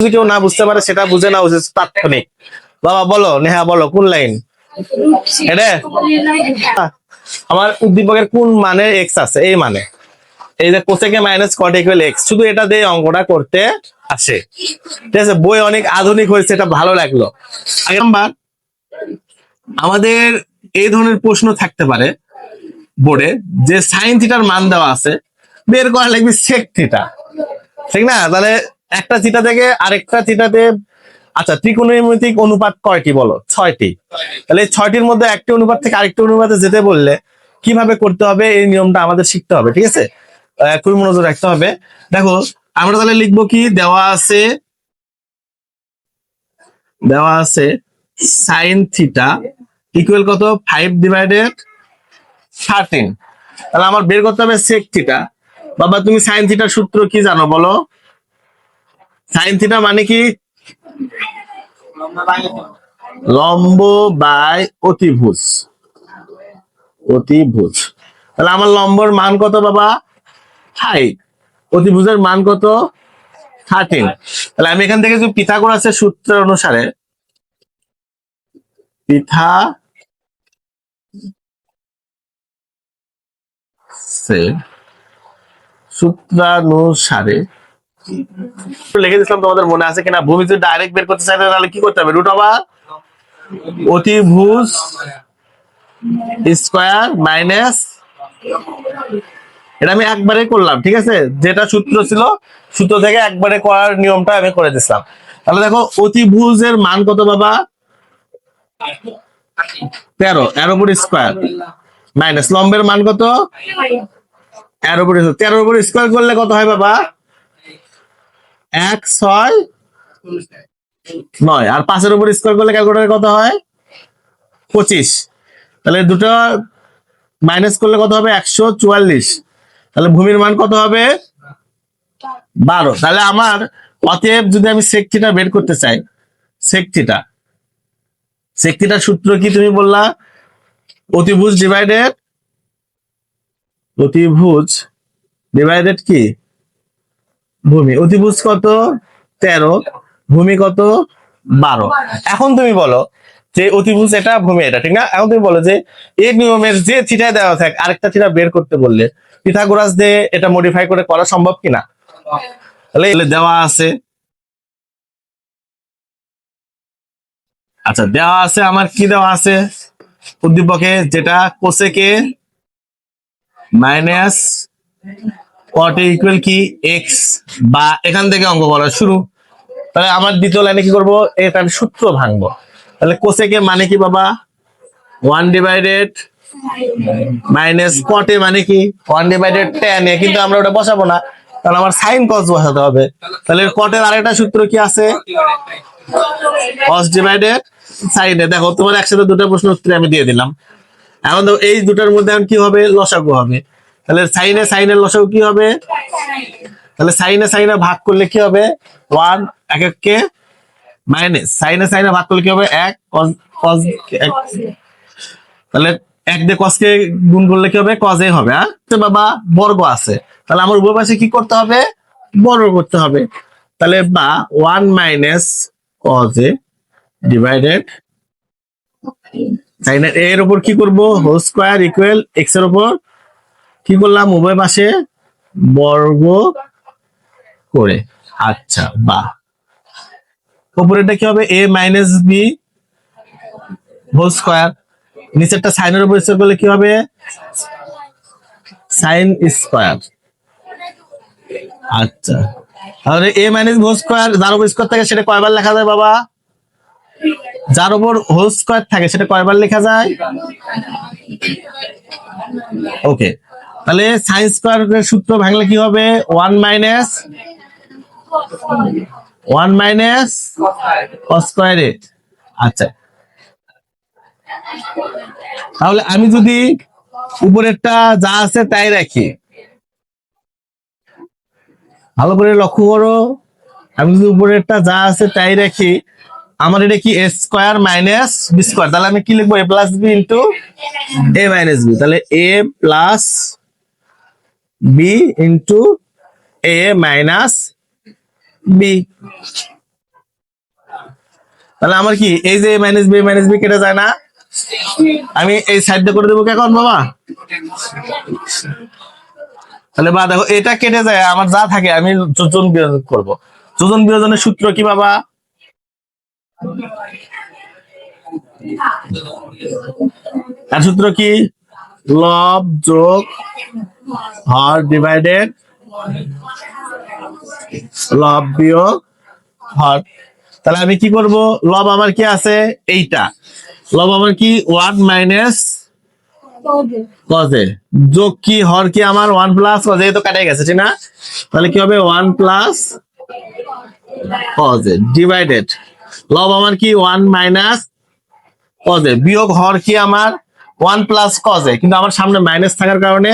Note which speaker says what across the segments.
Speaker 1: যদি কেউ না বুঝতে পারে সেটা বুঝে না উচিত তাৎক্ষণিক। বাবা বলো, নেহা বলো কোন লাইন এটা? আমার উদ্দীপকের কোন মানে এক্স আছে? এই মানে এই যে কোসেকে মাইনাস কট ইকুয়াল এক্স, শুধু এটা দিয়ে অঙ্কটা করতে আসে। ঠিক আছে, বই অনেক আধুনিক হয়েছে, এটা ভালো লাগলো। আগে নাম্বার আমাদের এই ধরনের প্রশ্ন থাকতে পারে বোর্ডে, যে সাইন থিটার মান দেওয়া আছে, বের করা লাগবে সেক থিটা, ঠিক না? তাহলে একটা থিটা থেকে আরেকটা থিটাতে, আচ্ছা ত্রিকোণমিতিক অনুপাত কয়টি বলো? 6টি। তাহলে এই 6টির মধ্যে একটি অনুপাত থেকে আরেকটি অনুপাতে যেতে বললে কিভাবে করতে হবে, এই নিয়মটা আমাদের শিখতে হবে। ঠিক আছে, খুবই মনোযোগ রাখতে হবে। দেখো আমরা তাহলে লিখবো কি, দেওয়া আছে সাইন থিটা ইকুয়াল কত? 5/13। তাহলে আমার বের করতে হবে সেক থিটা। বাবা তুমি সাইন থিটার সূত্র কি জানো বলো? সাইন থিটা মানে কি? লম্ব বাই অতিভুজ। তাহলে আমার লম্বর মান কত বাবা? 5। অতিভুজের মান কত? 13। তাহলে আমি এখান থেকে যদি পিথাগোরাসের সূত্র অনুসারে, সূত্রানুসারে লিখে দিয়েছিলাম, তোমাদের মনে আছে কিনা? ভূমি যদি ডাইরেক্ট বের করতে চাই তাহলে কি করতে হবে? √/, অতিভুজ স্কয়ার মাইনাস, এটা আমি একবারে করলাম। ঠিক আছে, যেটা সূত্র ছিল সূত্র থেকে একবারে করার নিয়মটা আমি করে দিচ্ছিলাম। তাহলে দেখো অতিভুজের মান কত বাবা? 13, এর উপর স্কয়ার মাইনাস লম্বের মান কত? এর উপর 13 উপর স্কয়ার করলে কত হয় বাবা? 1, 6, 9। আর 5-এর উপর স্কয়ার করলে ক্যালকুলেটরে কত হয়? 25। তাহলে দুটো মাইনাস করলে কত হবে? 144। তাহলে ভূমির মান কত হবে? 12। তাহলে আমার অতএব যদি আমি সেক থিটা বের করতে চাই, সেক থিটার সূত্র কি তুমি বললা? অতিভুজ ডিভাইডেড কি? ভূমি। অতিভুজ কত? 13, ভূমি কত? 12। এখন তুমি বলো যে অতিভুজ এটা, ভূমি এটা, ঠিক না? এখন তুমি বলো যে এই নিয়মের যে থিটা দেওয়া থাকে আরেকটা থিটা বের করতে বললে পিথাগোরাস দিয়ে এটা মডিফাই করে করা সম্ভব কিনা? তাহলে দেওয়া আছে, আচ্ছা দেওয়া আছে আমার কি দেওয়া আছে উদ্দীপকে, যেটা কোসেকে মাইনাস কটে ইকুয়াল কি এক্স, বা এখান থেকে অঙ্ক করা শুরু। তাহলে আমার দ্বিতীয় লাইনে কি করবো? এটার সূত্র ভাঙবো। তাহলে কোসেকে মানে কি বাবা? 1/, মাইনাস কটে মানে কি? 1/tan। কিন্তু আমরা ওটা বসাবো না, তাহলে আমার সাইন কস বসাতে হবে। তাহলে কটের আরেকটা সূত্র কি আছে? কস ডিভাইডেড সাইনে। দেখো তোমার একসাথে দুটো প্রশ্ন উত্তর আমি দিয়ে দিলাম। এখন তো এই দুটার মধ্যে এখন কি হবে? লসাগু হবে। তাহলে সাইনের লসাগু কি হবে? তাহলে সাইনে ভাগ করলে কি হবে? 1, এককে মাইনাস সাইনে ভাগ করলে কি হবে? 1 cos 1। তাহলে 1 দিয়ে cos কে গুণ করলে কি হবে? cos a হবে। হ্যাঁ বাবা, বর্গ আছে, তাহলে আমার উভয় পাশে কি করতে হবে? বর্গ করতে হবে। তাহলে বা 1 minus cos a divided sign এর উপর কি করব? হোল স্কয়ার ইকুয়াল এক্স এর উপর কি করলাম? উভয় পাশে বর্গ করে। আচ্ছা, বা উপরেরটা কি হবে? a minus B whole square, নিচেরটা সাইনের উপর স্কয়ার করলে কি হবে? Sine square. আচ্ছা, তাহলে a মাইনাস হোল স্কয়ার, যার উপর স্কয়ার থাকে সেটা কয়বার লেখা যায় বাবা? যার উপর হোল স্কয়ার থাকে সেটা কয়বার লেখা যায়? ওকে, তাহলে সাইন স্কয়ারের সূত্র ভাঙলে কি হবে? 1 মাইনাস cos স্কয়ার এ। আচ্ছা, তাহলে আমি যদি উপরেরটা যা আছে তাই রাখি, ভালো করে লক্ষ্য করো, আমি যদি উপরেরটা যা আছে তাই রাখি, আমার এটা কি? a square minus B square. তাহলে আমি কি লিখবো? a plus B into a minus B. তাহলে a plus B into a minus B. তাহলে আমার কি এই যে মাইনাস বি কেটে যায় না, আমি এই সাইড দিয়ে করে দেবো এখন বাবা। তাহলে বা দেখো এটা কেটে যায়, আমার যা থাকে আমি যোজন বিয়োজন করবো। যোজন বিয়োজনের সূত্র কি বাবা? তার সূত্র কি? লব যোগ হর ডিভাইডেড লব বিয়োগ হর। তাহলে আমি কি করব? লব আমার কি আছে এইটা, লব আমার কি 1 মাইনাস কজে, যোগ কি হর কি আমার 1 প্লাস কজে, তো কাটাই গেছে ঠিক না? তাহলে কি হবে 1 প্লাস কজে ডিভাইডেড লব আমার কি 1 মাইনাস কজে বিয়োগ হর কি আমার 1 প্লাস কজে, কিন্তু আমার সামনে মাইনাস থাকার কারণে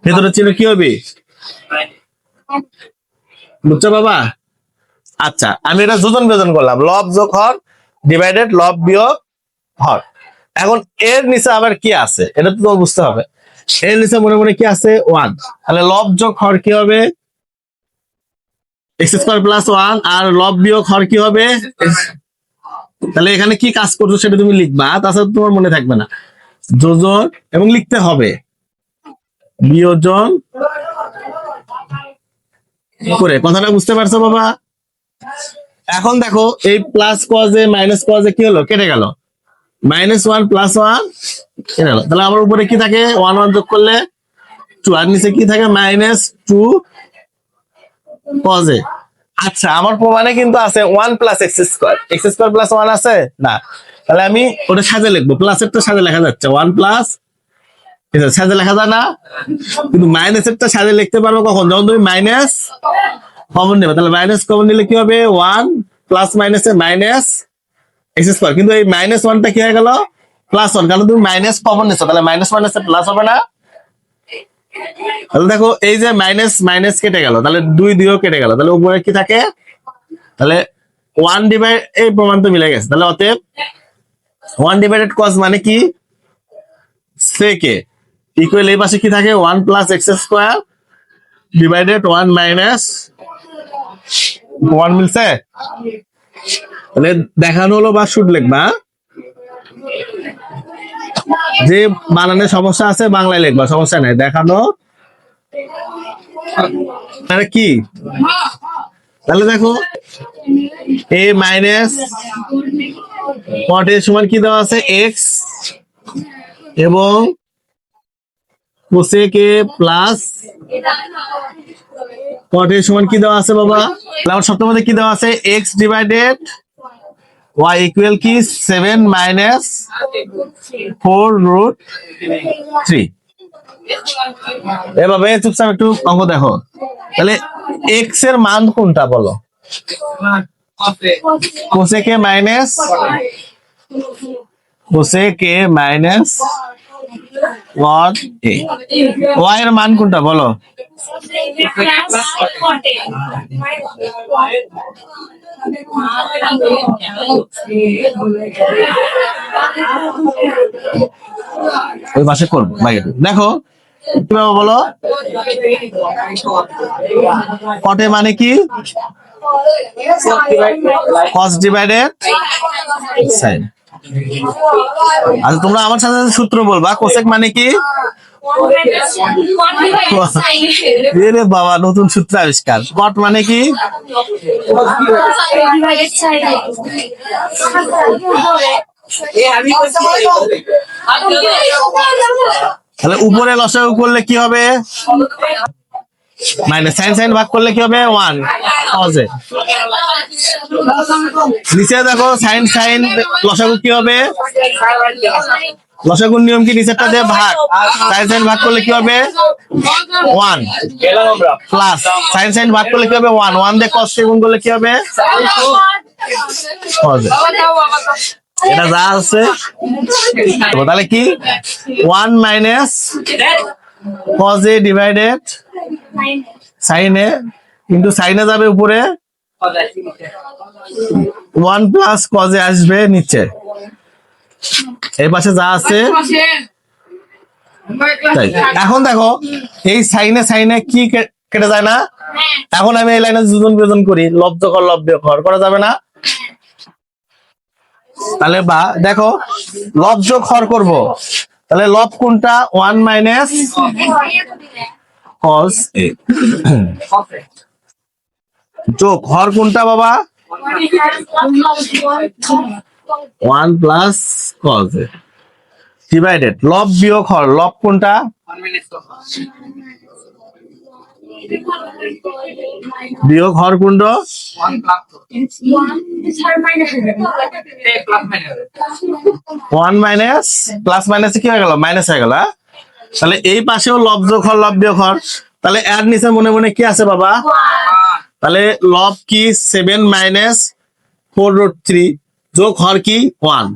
Speaker 1: ভেতরে চিহ্ন কি হবে? বুঝছো বাবা? আচ্ছা আমি এটা যোজন বিয়োজন করলাম, লব যোগ হর ডিভাইডেড লব বিয়োগ হর। এখন এর নিচে আবার কি আছে এটা তো তোমার বুঝতে হবে। এর নিচে মনে মনে কি আছে 1, তাহলে লব যোগ হর কি হবে? এক্স স্কোয়ার প্লাস 1, আর লব বিয়োগ হর কি হবে? তাহলে এখানে কি কাজ করছো সেটা তুমি লিখবা, তাছাড়া তোমার মনে থাকবে না। যোজন এবং লিখতে হবে বিয়োজন করে, কথাটা বুঝতে পারছো বাবা? এখন দেখো এই প্লাস কজে মাইনাস কজে কি হলো? কেটে গেল, -1 + 1 কেটে গেল। তাহলে আমার উপরে কি থাকে? 1 1 যোগ করলে 2, আর নিচে কি থাকে? -2 কজে। আচ্ছা আমার প্রমাণে কিন্তু আছে 1 + x², x² + 1 আছে না, তাহলে আমি ওটা সাজে লিখবো, প্লাসেরটা সাজে লেখা যাচ্ছে 1 প্লাস, সাজে লেখা যায় না, কিন্তু মাইনাসেরটা সাজে লিখতে পারবো কখন? যখন তুমি মাইনাস কমন নেবে। তাহলে মাইনাস কমন নিলে কি হবে? 1 প্লাস মাইনাসে মাইনাস x², কিন্তু এই -1টা কি হয়ে গেল? +1, কারণ তুমি মাইনাস কমন নিচ্ছ, তাহলে মাইনাস মাইনাসে প্লাস হবে না। তাহলে দেখো এই যে মাইনাস মাইনাস কেটে গেল, তাহলে 2 2 কেটে গেল, তাহলে উপরে কি থাকে? তাহলে 1 ডিভাইড, এই প্রমাণ তো মিলে গেছে। তাহলে অতএব 1 ডিভাইডেড cos মানে কি? sec a ইকুয়াল এই পাশে কি থাকে? 1 + x² ডিভাইডেড 1 মাইনাস 1 মিলছে। তাহলে দেখানো হলো বা শুট লিখবা, যে বানানের সমস্যা আছে বাংলায় লিখবা, সমস্যা নাই। দেখানো মানে কি? তাহলে দেখো a মাইনাস cot a সমান কি দেওয়া আছে? x, এবং cosec a plus cot a সমান কি দেওয়া আছে বাবা? তাহলে আমার সপ্তম মধ্যে কি দেওয়া আছে? x ডিভাইডেড y ইকুয়াল কি 7 মাইনাস 4√3। এভাবে চুপচাপ একটু অঙ্ক দেখো। তাহলে x এর মান কোনটা বলো? cosec a minus cosec a minus cot a। y এর মান কোনটা বলো? ওই পাশে করবো বাইরে। দেখো কিভাবে বলো? cot a মানে কি? cos divided sin। আচ্ছা তোমরা আমার সাথে সূত্র বলবা। কোসেক মানে কি? রে বাবা, নতুন সূত্র আবিষ্কার। কট মানে কি? তাহলে উপরে লসাগু করলে কি হবে? মাইনাস সাইন সাইন ভাগ করলে কি হবে? 1 cos a। নিচে দেখো সাইন সাইন লসাগু কি হবে? লসাগুর নিয়ম কি? নিচেরটা দিয়ে ভাগ, সাইন সাইন ভাগ করলে কি হবে? 1 প্লাস সাইন সাইন ভাগ করলে কি হবে? 1 1 দিয়ে cos গুণ করলে কি হবে? cos a। এটা যা আছে তাহলে কি 1 minus cos a divided sin a, কিন্তু sin a যাবে উপরে, 1 প্লাস cos a আসবে নিচে, এই পাশে যা আছে তাই। এখন দেখো এই সাইনে কি কেটে যায় না? এখন আমি এই লাইনে যোজন বিয়োজন করি, লব যোগ হর লব বিয়োগ হর, করা যাবে না? তাহলে বা দেখো লব যোগ হর করব, তাহলে লব কোনটা? 1 মাইনাস কস এ, যোগ হর কোনটা বাবা? 1 প্লাস কস এ, ডিভাইডেড লব বিয়োগ হর, লব কোনটা? বিয়োগ হর কোনটা? 1 মাইনাস প্লাস মাইনাস কি হয়ে গেল? মাইনাস হয়ে গেল। তাহলে এই পাশেও লব যোগ হর লব বিয়োগ হর, তাহলে এর নিচে মনে মনে কি আছে বাবা? তাহলে লব কি 7 মাইনাস 4√3 যোগ হর কি 1,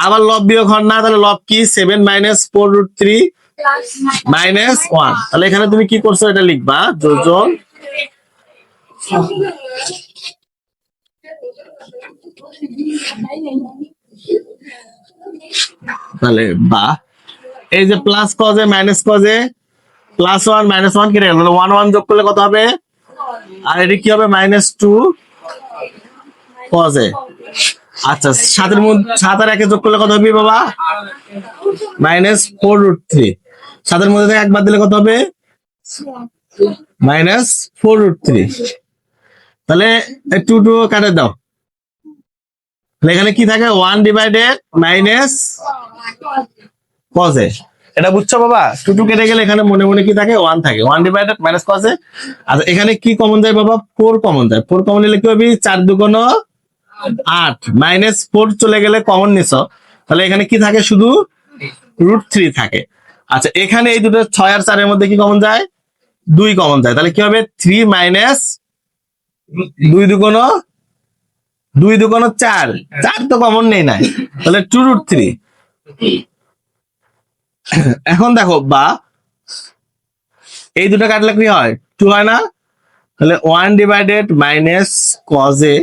Speaker 1: আবার লব বিয়োগ হর না, তাহলে লব কি 7 মাইনাস 4√3 মাইনাস 1। তাহলে এখানে তুমি কি করছো এটা লিখবা যোজন, তাহলে বা এই যে প্লাস কজে মাইনাস কজে প্লাস 1 মাইনাস 1 কেটে গেল, 1 1 যোগ করলে কত হবে? আর এটা কি হবে? -2 কজে। আচ্ছা 7 এর মধ্যে 7 আর 1 যোগ করলে কত হবে বাবা? -4√3। 7 এর মধ্যে থেকে একবার দিলে কত হবে? -4√3। তাহলে 2 2 কাটে দাও, তাহলে এখানে কি থাকে? 1 ডিভাইডেড মাইনাস কজে। এটা বুঝছো বাবা? 2 2 কেটে গেলে এখানে মনে মনে কি থাকে? 1 থাকে, 1 ডিভাইডেড মাইনাস কজে। আচ্ছা এখানে কি কমন যায় বাবা? 4 কমন যায়। 4 কমন নিলে কি হবে? 4 2 8 মাইনাস 4 চলে গেলে কমন নিছ, তাহলে এখানে কি থাকে? শুধু √3 থাকে। আচ্ছা এখানে এই দুটো 6 আর 4 এর মধ্যে কি কমন যায়? 2 কমন যায়, তাহলে কি হবে? 3 মাইনাস 2 2 4, 4 তো কমন নেই নাই, তাহলে 2√3। এখন দেখো বা এই দুটো কাটলে কি হয়? 2 হয় না? তাহলে 1 ডিভাইডেড মাইনাস কজ এ,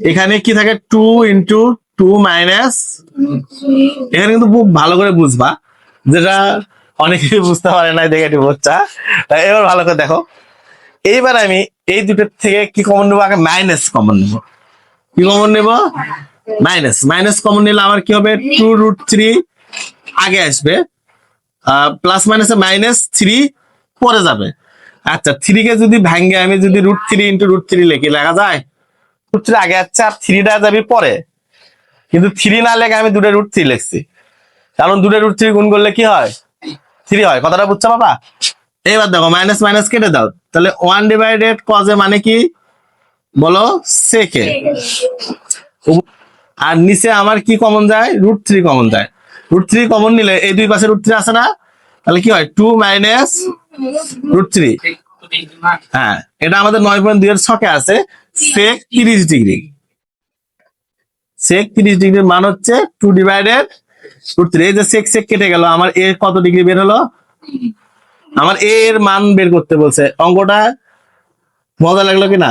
Speaker 1: এখানে কি থাকে? 2 ইন্টু 2 মাইনাস, এখানে কিন্তু খুব ভালো করে বুঝবা, যেটা অনেকে বুঝতে পারে না দেখে এটি বোঝা। এবার ভালো করে দেখো, এইবার আমি এই দুটোর থেকে কি কমন নেবো? আগে মাইনাস কমন নেবো। কি কমন নেব? মাইনাস। মাইনাস কমন নিলে আমার কি হবে? 2√3 আগে আসবে, প্লাস মাইনাসে -3 পরে যাবে। আচ্ছা 3 কে যদি ভাঙ্গে আমি যদি √3 ইন্টু √3 লিখি, লেখা যায়? √3 আগে আসছে আর 3টা যাবে পরে, কিন্তু 3 না লেখে আমি 2√3 লিখছি, কারণ 2√3 গুণ করলে কি হয়? 3 হয়। কথাটা বুঝছো বাবা? এবার দেখো মাইনাস মাইনাস কেটে দাও, তাহলে 1 ডিভাইডেড কজে মানে কি বলো? সেকে। আর নিচে আমার কি কমন যায়? √3 কমন যায়। √3 কমন নিলে এই দুই পাশে √3 আছে না, তাহলে কি হয়? 2 মাইনাস √3। হ্যাঁ এটা আমাদের 9.2 এর ছকে আছে, সেক 30 ডিগ্রি। সেক 30 ডিগ্রির মান হচ্ছে 2 ডিভাইডেড √3। এই যে সেক সেক কেটে গেল, আমার এ কত ডিগ্রি বের হলো? আমার এ এর মান বের করতে বলছে। অঙ্কটা মজা লাগলো কিনা?